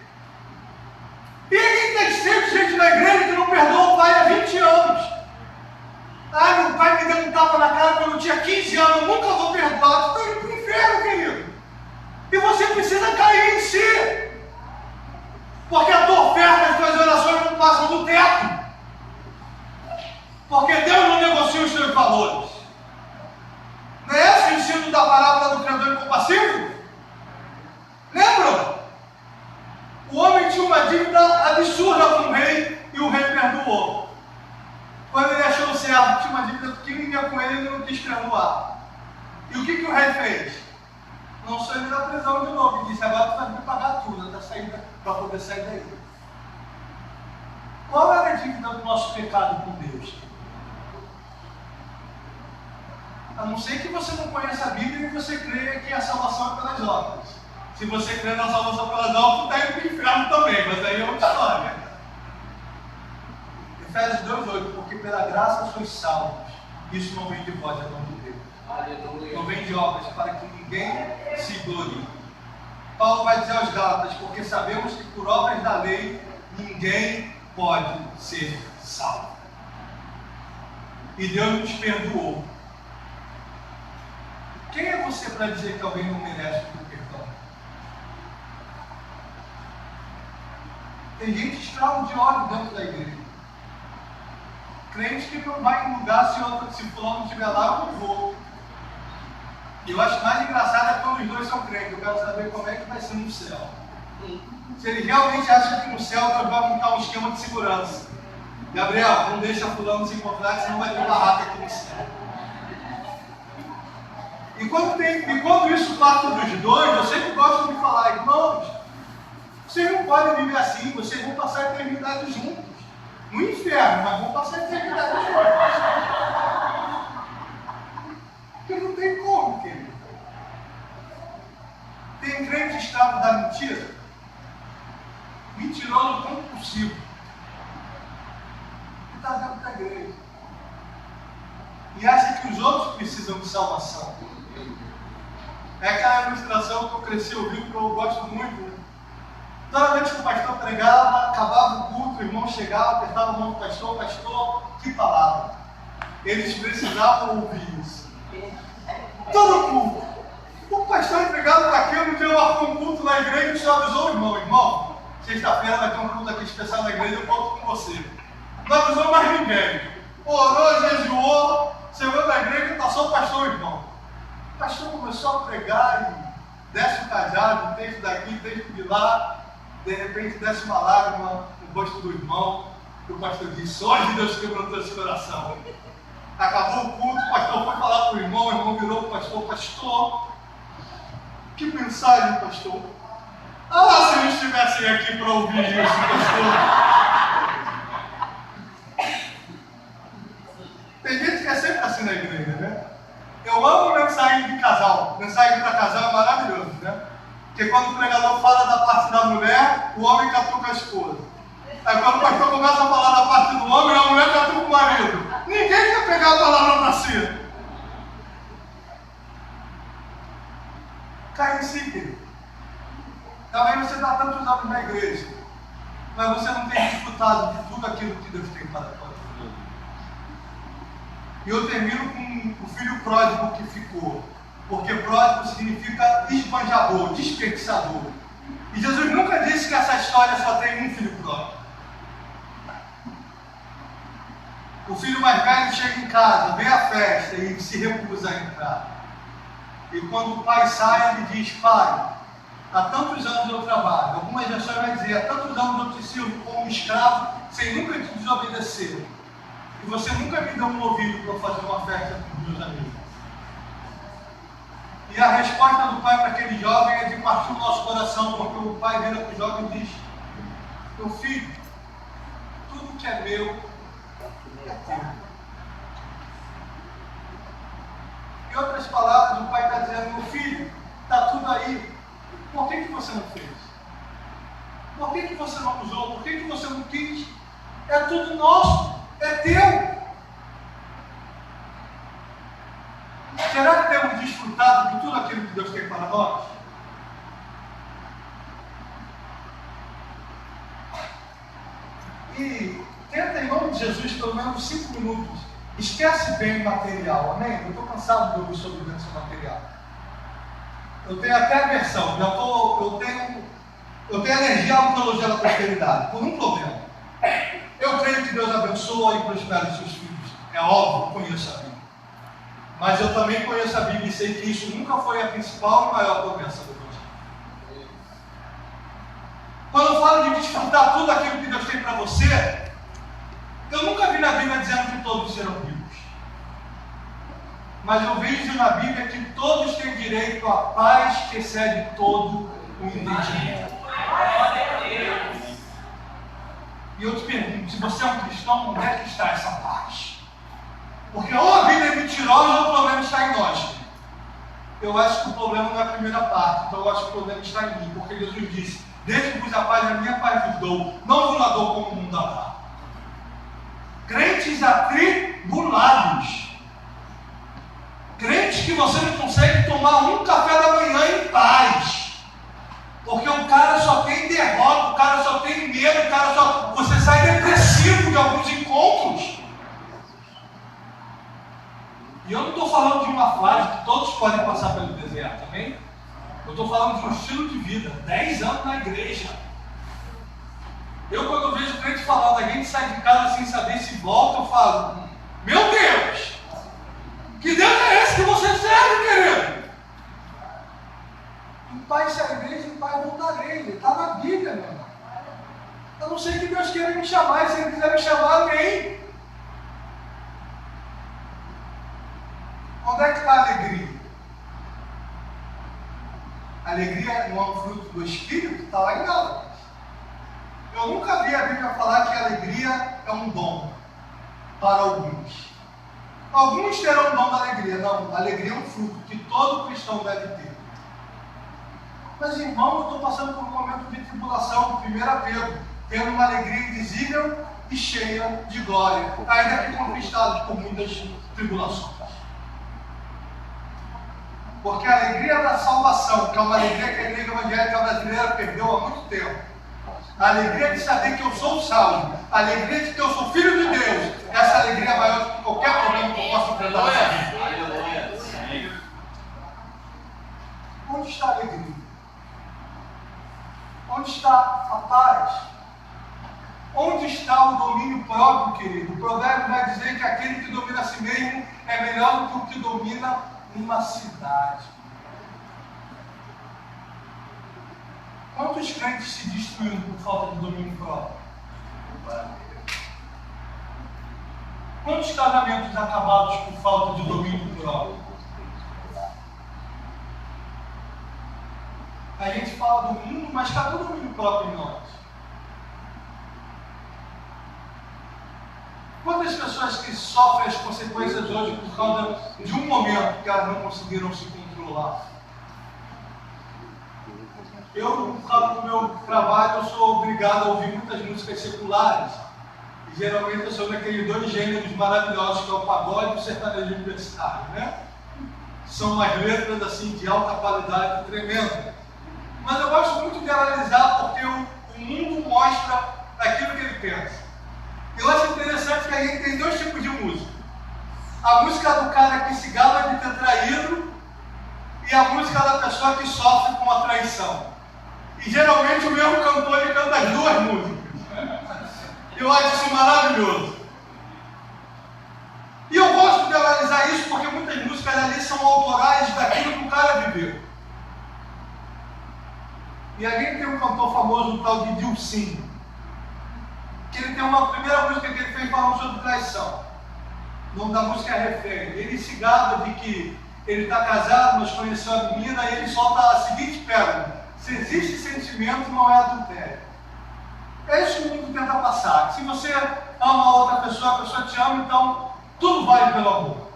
E aí tem sempre gente na igreja que não perdoa o pai há 20 anos. Ah, meu pai me deu um tapa na cara quando eu tinha 15 anos, eu nunca vou perdoar. Tu está indo para o inferno, querido. E você precisa cair em si. Porque a tua oferta, as tuas orações não passam do teto. Porque Deus não negocia os teus valores. valores. Não é esse o ensino da parábola do credor incompassível? Lembram? O homem tinha uma dívida absurda com o rei e o rei perdoou. Quando ele achou o servo que tinha uma dívida pequenininha com ele, ele não quis perdoar. E o que o rei fez? Não saiu ele da prisão de novo. Ele disse, agora tu vai me pagar tudo para poder sair daí. Qual era a dívida do nosso pecado com Deus? A não ser que você não conheça a Bíblia e você creia que a salvação é pelas obras. Se você crê na salvação pelas obras, tu está indo para o inferno também, mas aí é outra história. Efésios 2,8, porque pela graça sois salvos. Isso não vem de vós, é dom de Deus. Aleluia. Não vem de obras, para que ninguém se glorie. Paulo vai dizer aos Gálatas, porque sabemos que por obras da lei, ninguém pode ser salvo. E Deus nos perdoou. Quem é você para dizer que alguém não merece o perdão? Tem gente escravo de óleo dentro da igreja. Crente que não vai em lugar se fulano não estiver lá, eu não vou. E eu acho mais engraçado é quando os dois são crentes. Eu quero saber como é que vai ser no céu. Se ele realmente acha que no céu Deus vai montar um esquema de segurança. Gabriel, não deixa fulano se encontrar, senão vai ter barraca aqui no céu. E quando isso parte dos dois, eu sempre gosto de falar, irmãos, vocês não podem viver assim, vocês vão passar a eternidade juntos. No inferno, mas vão passar a eternidade juntos. Porque não tem como, querido. Tem crente escravo da mentira, mentiroso compulsivo, que está dentro da igreja e acha que os outros precisam de salvação. É aquela ilustração que eu cresci ouvindo, que eu gosto muito. Né? Toda vez que o pastor pregava, acabava o culto, o irmão chegava, apertava a mão do pastor, que palavra. Eles precisavam ouvir isso. Todo culto. O pastor entregado daquilo, um dia eu marcou um culto na igreja e só avisou o irmão, sexta-feira vai ter um culto aqui especial na igreja, eu conto com você. Não avisou mais ninguém. Orou, jejuou, chegou na igreja e passou o pastor, irmão. O pastor começou a pregar e desce o cajado, texto daqui, texto de lá. De repente desce uma lágrima no rosto do irmão. E o pastor disse, hoje Deus quebrantou esse coração. Acabou o culto, o pastor foi falar para o irmão virou para o pastor, que mensagem, pastor? Ah, se eles estivessem aqui para ouvir isso, pastor. Tem gente que é sempre assim na igreja, né? Eu amo mensagem de casal. Mensagem para casal é maravilhoso, né? Porque quando o pregador fala da parte da mulher, o homem catuca a esposa. Aí quando o pastor começa a falar da parte do homem, a mulher catuca o marido. Ninguém quer pegar a palavra para si. Cai em si, querido. Talvez você está tantos anos na igreja, mas você não tem desfrutado de tudo aquilo que Deus tem para você. E eu termino com o filho pródigo que ficou. Porque pródigo significa esbanjador, desperdiçador. E Jesus nunca disse que essa história só tem um filho pródigo. O filho mais velho chega em casa, vê a festa e se recusa a entrar. E quando o pai sai, ele diz, pai, há tantos anos eu trabalho. Algumas versões vai dizer, há tantos anos eu te sirvo como escravo, sem nunca te desobedecer. E você nunca me deu um ouvido para fazer uma festa com os meus amigos. E a resposta do pai para aquele jovem é de partir o nosso coração, porque o pai vira para o jovem e diz, meu filho, tudo que é meu é teu. Em outras palavras, o pai está dizendo, meu filho, está tudo aí, por que você não fez? Por que você não usou? Por que você não quis? É tudo nosso, é teu. Será que temos desfrutado de tudo aquilo que Deus tem para nós? E tenta, em nome de Jesus, pelo menos 5 minutos. Esquece bem o material, amém? Eu estou cansado de ouvir sobre bênção material. Eu tenho até aversão, eu tenho alergia à teologia da prosperidade, por um problema. Eu creio que Deus abençoa e prospera os seus filhos. É óbvio, eu conheço a Bíblia. Mas eu também conheço a Bíblia e sei que isso nunca foi a principal e maior promessa do Evangelho. Quando eu falo de desfrutar tudo aquilo que Deus tem para você, eu nunca vi na Bíblia dizendo que todos serão ricos. Mas eu vejo na Bíblia que todos têm direito à paz que excede todo o entendimento. E eu te pergunto, se você é um cristão, onde é que está essa paz? Porque ou a Bíblia é mentirosa ou o problema está em nós. Eu acho que o problema não é a primeira parte, então eu acho que o problema está em mim, porque Jesus disse: deixe-vos a paz, a minha paz vos dou, não vos la dou como o mundo a dá. Crentes atribulados. Crentes que você não consegue tomar um café da manhã em paz. Porque o cara só tem derrota, o cara só tem medo, o cara só. Você sai depressivo de alguns encontros. E eu não estou falando de uma fase que todos podem passar pelo deserto, amém? Eu estou falando de um estilo de vida. 10 anos na igreja. Eu, quando vejo crente falando, a gente sai de casa sem saber se volta, eu falo: meu Deus! Que Deus é esse que você serve, querido? Em paz sairei, em paz voltarei. Ele está na Bíblia, meu irmão. Eu não sei que Deus queira me chamar, e se Ele quiser me chamar, amém. Onde é que está a alegria? A alegria não é um fruto do Espírito? Está lá em Gálatas. Eu nunca vi a Bíblia falar que a alegria é um dom para alguns. Alguns terão o dom da alegria. Não, a alegria é um fruto que todo cristão deve ter. Mas, irmão, eu estou passando por um momento de tribulação, de 1 Pedro, tendo uma alegria invisível e cheia de glória, ainda que conquistados por muitas tribulações. Porque a alegria da salvação, que é uma alegria que a igreja evangélica brasileira perdeu há muito tempo, a alegria de saber que eu sou salvo, a alegria de que eu sou filho de Deus, essa alegria é maior do que qualquer problema que eu possa enfrentar nessa vida. Onde está a alegria? Onde está a paz? Onde está o domínio próprio, querido? O provérbio vai dizer que aquele que domina a si mesmo é melhor do que o que domina uma cidade. Quantos crentes se destruíram por falta de domínio próprio? Quantos casamentos acabados por falta de domínio próprio? A gente fala do mundo, mas cadê o domínio próprio em nós? Quantas pessoas que sofrem as consequências hoje por causa de um momento que elas não conseguiram se controlar? Eu, por causa do meu trabalho, eu sou obrigado a ouvir muitas músicas seculares. E geralmente eu sou daqueles dois gêneros maravilhosos, que é o pagode e o sertanejo universitário, né? São umas letras assim de alta qualidade, tremenda. Mas eu gosto muito de analisar porque o mundo mostra aquilo que ele pensa. Eu acho interessante que a gente tem dois tipos de música. A música do cara que se gaba de ter traído e a música da pessoa que sofre com a traição. E geralmente o mesmo cantor ele canta as duas músicas. Eu acho isso maravilhoso. E eu gosto de analisar isso porque muitas músicas ali são autorais daquilo que o cara viveu. E a gente tem um cantor famoso, o tal de Dilcinho, que ele tem uma primeira música que ele fez falando sobre traição. O nome da música é Refém. Ele se gaba de que ele está casado, mas conheceu a menina, e ele solta a seguinte pérola: se existe sentimento, não é adultério. É isso que o mundo tenta passar. Se você ama outra pessoa, a pessoa te ama, então tudo vale pelo amor.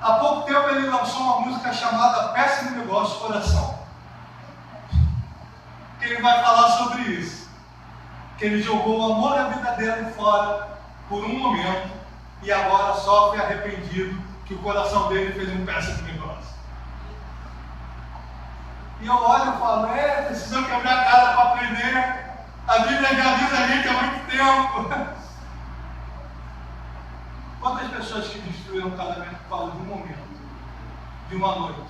Há pouco tempo ele lançou uma música chamada Péssimo Negócio Coração. Que ele vai falar sobre isso. Que ele jogou o amor da vida dele fora por um momento e agora sofre arrependido que o coração dele fez um péssimo negócio. E eu olho e falo: precisam quebrar a cara para aprender. A Bíblia já avisa a gente há muito tempo. Quantas pessoas que destruíram o casamento por causa de um momento, de uma noite,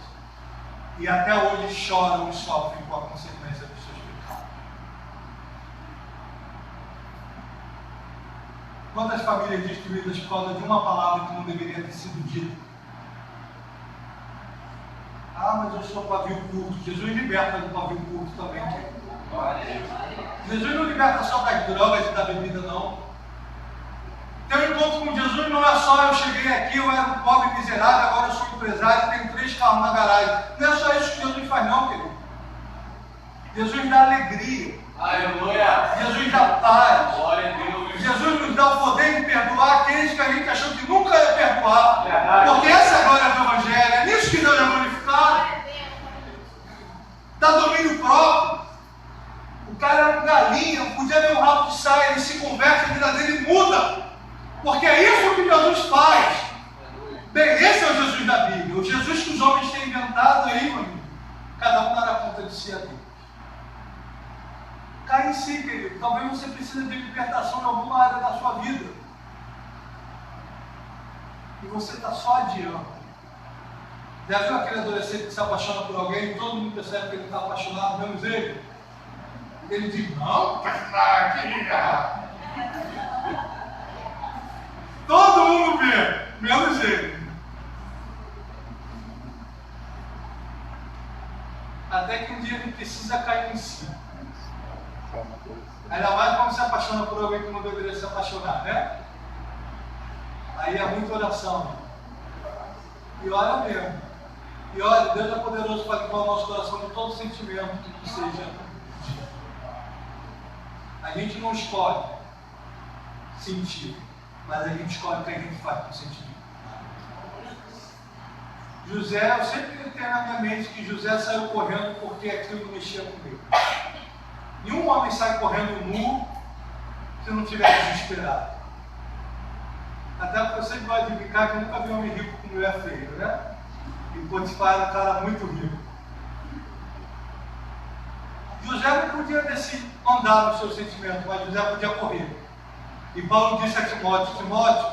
e até hoje choram e sofrem com a consequência dos seus pecados? Quantas famílias destruídas por causa de uma palavra que não deveria ter sido dita? Ah, mas eu sou pavio curto. Jesus liberta do pavio curto também, querido. Jesus não liberta só das drogas e da bebida, não. Ter um encontro com Jesus não é só eu cheguei aqui, eu era um pobre miserável, agora eu sou empresário, tenho 3 carros na garagem. Não é só isso que Jesus faz, não, querido. Jesus dá alegria. Aleluia. Jesus dá paz. Glória a Deus. Jesus nos dá o poder de perdoar aqueles que a gente achou que nunca ia perdoar. Verdade. Porque essa é a glória do Evangelho. É nisso que Deus é glorificado. Dá domínio próprio. O cara era um galinha, não podia ver um rabo de saia, ele se converte, a vida dele muda. Porque é isso que Jesus faz. Bem, esse é o Jesus da Bíblia. O Jesus que os homens têm inventado aí, meu amigo. Cada um dá na conta de si a Deus. Cai em si, querido. Talvez você precise de libertação em alguma área da sua vida. E você está só adiando. Já viu aquele adolescente que se apaixona por alguém e todo mundo percebe que ele está apaixonado, menos ele? Ele diz, não, todo mundo vê, menos ele. Até que um dia ele precisa cair em si. Ainda mais quando se apaixona por alguém que não deveria se apaixonar, né? Aí é muita oração. E ora mesmo. E olha, Deus é poderoso para limpar o nosso coração de todo sentimento que seja. A gente não escolhe sentir, mas a gente escolhe o que a gente faz com o sentimento. José, eu sempre tenho na minha mente que José saiu correndo porque aquilo mexia com ele. Nenhum homem sai correndo nu se não tiver desesperado. Até porque eu sempre gosto de brincar que eu nunca vi um homem rico com mulher feia, né? E Potifar era um cara muito rico. José não podia andar no seu sentimento, mas José podia correr. E Paulo disse a Timóteo, Timóteo,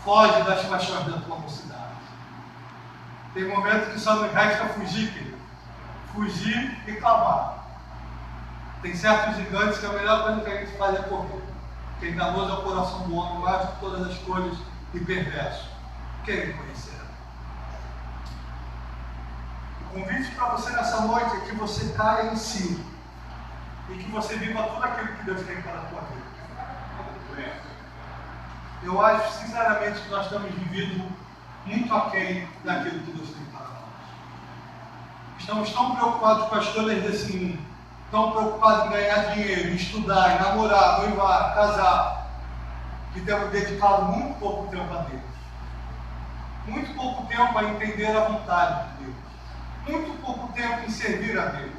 foge das paixões da tua mocidade. Tem momentos que só nos resta fugir, querido. Fugir e clamar. Tem certos gigantes que a melhor coisa que a gente faz é correr. Porque enganoso é o coração do homem, mais de todas as coisas, e perverso. Quem conhecerá? O convite para você nessa noite é que você caia em si. E que você viva tudo aquilo que Deus tem para a tua vida. Eu acho, sinceramente, que nós estamos vivendo muito aquém daquilo que Deus tem para nós. Estamos tão preocupados com as coisas desse mundo, tão preocupados em ganhar dinheiro, em estudar, em namorar, noivar, casar, que temos dedicado muito pouco tempo a Deus. Muito pouco tempo a entender a vontade de Deus. Muito pouco tempo em servir a Deus.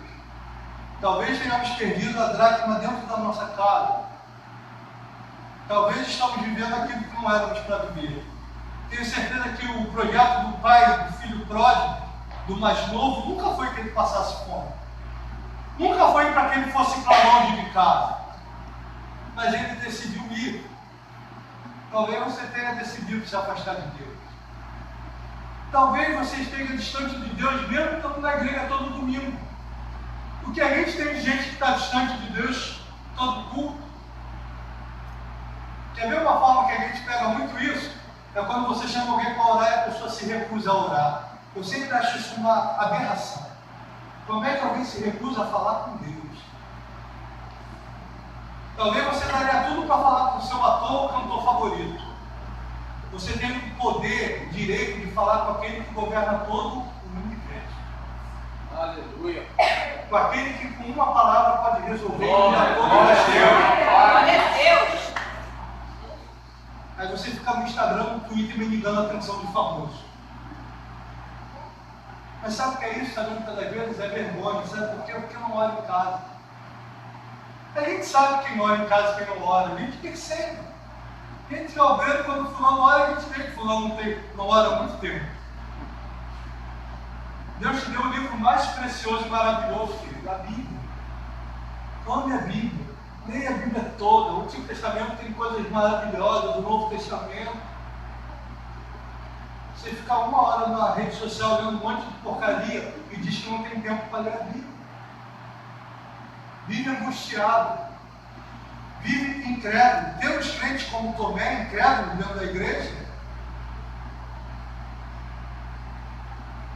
Talvez tenhamos perdido a dracma dentro da nossa casa. Talvez estamos vivendo aquilo que não éramos para viver. Tenho certeza que o projeto do pai, do filho pródigo, do mais novo, nunca foi que ele passasse fome. Nunca foi para que ele fosse para longe de casa. Mas ele decidiu ir. Talvez você tenha decidido se afastar de Deus. Talvez você esteja distante de Deus, mesmo estando na igreja todo domingo. O que a gente tem de gente que está distante de Deus todo culto. Quer ver uma forma que a gente pega muito isso? É quando você chama alguém para orar e a pessoa se recusa a orar. Eu sempre acho isso uma aberração. Como é que alguém se recusa a falar com Deus? Talvez você daria tudo para falar com o seu ator ou cantor favorito. Você tem o poder, o direito de falar com aquele que governa todo o universo. Aleluia. Com aquele que com uma palavra pode resolver Glória todo o a resto. Glória a Deus. Aí você fica no Instagram, no Twitter, mendigando a atenção de famoso. Mas sabe o que é isso? Sabe, muitas das vezes é vergonha. Sabe por quê? Porque eu não oro em casa. A gente sabe quem ora em casa e quem não ora. A gente percebe. A gente fica vendo quando o fulano ora, a gente vê que o fulano não ora há muito tempo. Deus te deu o livro mais precioso e maravilhoso, querido, a Bíblia. Tome a Bíblia. Leia a Bíblia toda. O Antigo Testamento tem coisas maravilhosas, o Novo Testamento. Você fica uma hora na rede social lendo um monte de porcaria e diz que não tem tempo para ler a Bíblia. Vive angustiado. Vive incrédulo. Temos crentes como Tomé, incrédulo dentro da igreja.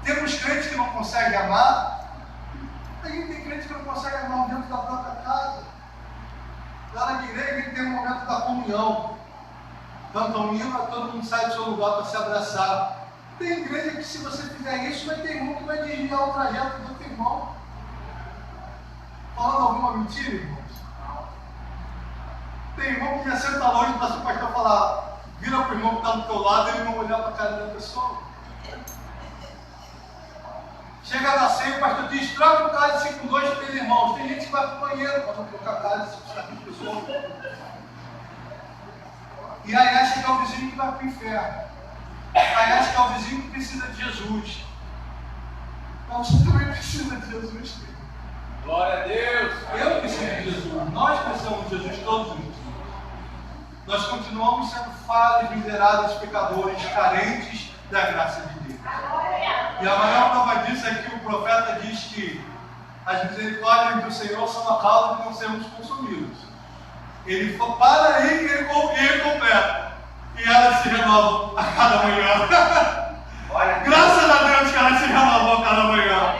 Temos crentes que não conseguem amar. Tem crentes que não conseguem amar dentro da própria casa. Lá na igreja tem um momento da comunhão. Cantam um hino, todo mundo sai do seu lugar para se abraçar. Tem igreja que se você fizer isso, vai ter irmão que vai desviar o trajeto do outro irmão. Falando alguma mentira, irmãos? Tem irmão que já senta longe para o pastor falar, vira para o irmão que está do teu lado e ele não olhar para a cara da pessoa. Chega na ceia, o pastor diz, troca o cálice com 2 3 irmãos. Tem gente que vai para o banheiro para não trocar cálice com as pessoas. E aí acha que é o vizinho que vai para o inferno. Aí acha que é o vizinho que precisa de Jesus. Mas você também precisa de Jesus, querido. Glória a Deus. Eu preciso de Jesus. Nós precisamos de Jesus todos os dias. Nós continuamos sendo falhos, miseráveis, pecadores, carentes da graça de Deus. E a maior prova disso é que o profeta diz que as misericórdias do Senhor são a causa de não sermos consumidos. Ele para aí que ele completa. E elas se renovam a cada manhã. Graças a Deus que elas se renovam a cada manhã.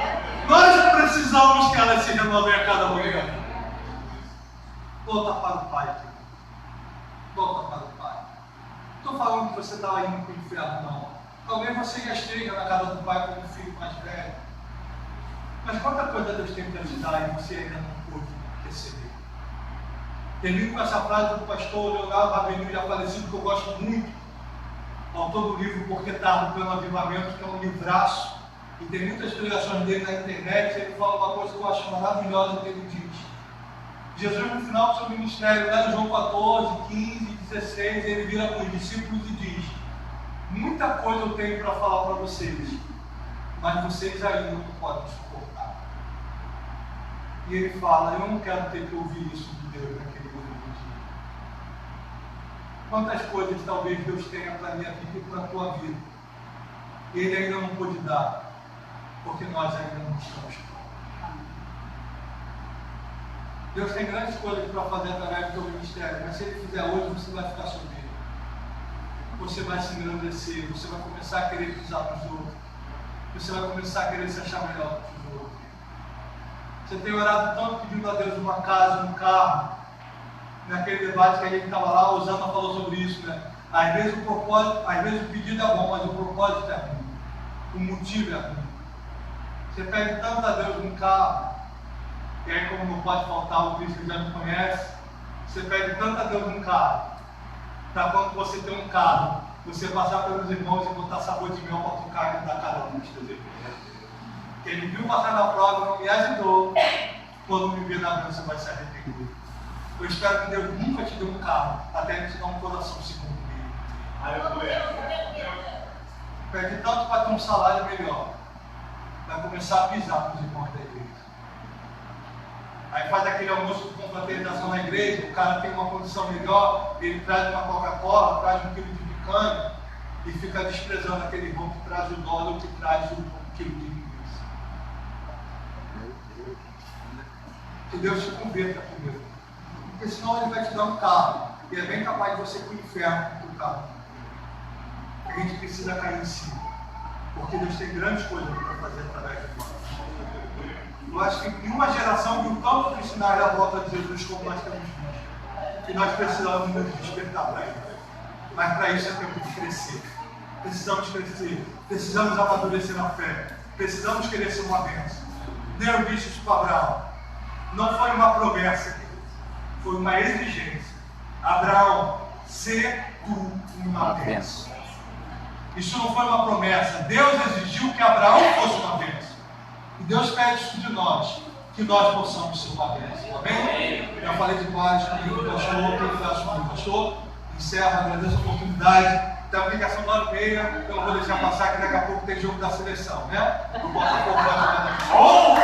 Nós precisamos que elas se renovem a cada manhã. Volta para o Pai, querido. Volta para o Pai. Não estou falando que você está indo para o inferno, não. Talvez você já esteja na casa do Pai como filho mais velho. Mas quanta coisa Deus tem para te dar e você ainda não pôde receber. Termino com essa frase do pastor Leonardo Rabenu, já falecido, que eu gosto muito. Autor do livro Porque Tardo pelo Avivamento, que é um livraço. E tem muitas pregações dele na internet. Ele fala uma coisa que eu acho maravilhosa que ele diz. Jesus, no final do seu ministério, lá em João 14, 15, 16, ele vira para os discípulos e diz: muita coisa eu tenho para falar para vocês, mas vocês ainda não podem suportar. E ele fala: eu não quero ter que ouvir isso de Deus naquele momento. Quantas coisas talvez Deus tenha para a minha vida e para a tua vida, e Ele ainda não pôde dar, porque nós ainda não estamos prontos. Deus tem grandes coisas para fazer através do teu ministério, mas se Ele fizer hoje, você vai ficar soberbo. Você vai se engrandecer, você vai começar a querer pisar nos outros, você vai começar a querer se achar melhor que os outros. Você tem orado tanto pedindo a Deus uma casa, um carro. Naquele debate que a gente estava lá, o Osama falou sobre isso, né? Às vezes o pedido é bom, mas o propósito é ruim. O motivo é ruim. Você pede tanto a Deus um carro, e aí como não pode faltar o Cristo que já me conhece, você pede tanto a Deus um carro, para quando você tem um carro, você passar pelos irmãos e botar sabor de mel para tocar e dar cara a Cristo. Ele viu passar na prova, não me ajudou, quando me ver na dança vai se arrepender. Eu espero que Deus nunca te dê um carro, até Ele te dar um coração segundo ele. Aleluia. Pede tanto para ter um salário melhor, vai começar a pisar para os irmãos da igreja. Aí faz aquele almoço de confraternização na igreja, o cara tem uma condição melhor, ele traz uma Coca-Cola, traz 1 quilo de picanha e fica desprezando aquele irmão que traz o dólar, que traz o 1 quilo de linguiça. Que Deus te converta primeiro. Porque senão Ele vai te dar um carro, e é bem capaz de você ir para o inferno com o carro. A gente precisa cair em si, porque Deus tem grandes coisas para fazer através de nós. Eu acho que em uma geração viu tanto dos sinais da volta de Jesus como nós temos visto, que nós precisamos nos despertar para Ele. Mas para isso é tempo de crescer. Precisamos crescer, precisamos amadurecer na fé, precisamos querer ser uma bênção. Deus disse isso para Abraão. Não foi uma promessa, foi uma exigência. Abraão, ser tu uma bênção. Isso não foi uma promessa. Deus exigiu que Abraão fosse uma bênção. E Deus pede isso de nós, que nós possamos ser uma bênção. Amém? Já falei demais, comigo, pastor, quem faz comigo, pastor. Encerro, agradeço a oportunidade. Tem a aplicação lá no meio, eu não vou deixar passar, que daqui a pouco tem jogo da seleção, né? O Botafogo vai jogar daqui a pouco.